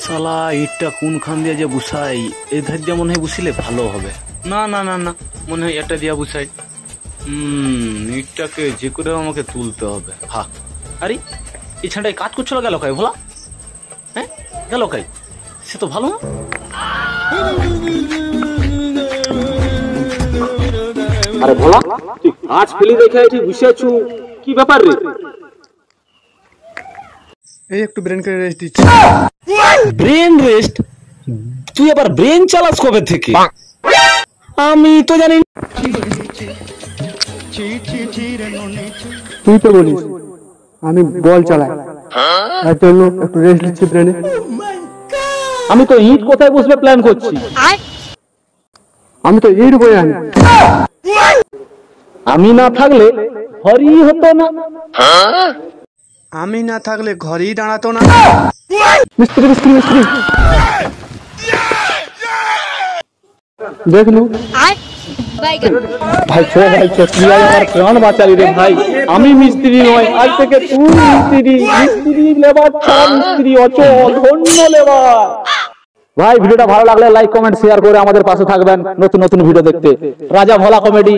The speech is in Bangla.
শালা ইটটা কোনখান দিয়ে যে বুঝাই, এধার দিয়ে মনে হয় বুঝিলে ভালো হবে। না না না না, মনে হয় এটা দিয়া বুঝাই। ইটটাকে যে করে আমাকে তুলতে হবে। হ্যাঁ, আরে এই ছাঁটাই কাজ করছিল গেল কাই ভোলা? হ্যাঁ গেল কাই? সে তো ভালো না। আরে ভোলা, তুই কাজ ফেলি দেখে এটি বসে আছো, কি ব্যাপার রে? এই একটু ব্রেনকে রেস্ট দিচ্ছি। Brain rest? তুই আবার ব্রেন চালাস কবে থেকে? আমি তো জানি। তুই তো বলিস আমি বল চালাই, তার জন্য একটু রেস্ট দিচ্ছি ব্রেনে। আমি তো ইট কোথায় বসবে প্ল্যান করছি। আমি তো ইট বয়ে আনি। আমি না থাকলে হরি হতো না। আমি না থাকলে ঘরেই দাঁড়াতো না। মিস্ত্রি মিস্ত্রি মিস্ত্রি দেখলু ভাই ছো তুই আমার প্রাণ বাঁচালি রে ভাই। আমি মিস্ত্রি নয়, আজ থেকে তুই মিস্ত্রি। মিস্ত্রি লেবার ছাড়া মিস্ত্রি অচল, ধন্য লেবার। ভাই ভিডিওটা ভালো লাগলে লাইক কমেন্ট শেয়ার করে আমাদের পাশে থাকবেন নতুন নতুন ভিডিও দেখতে। রাজা ভোলা কমেডি।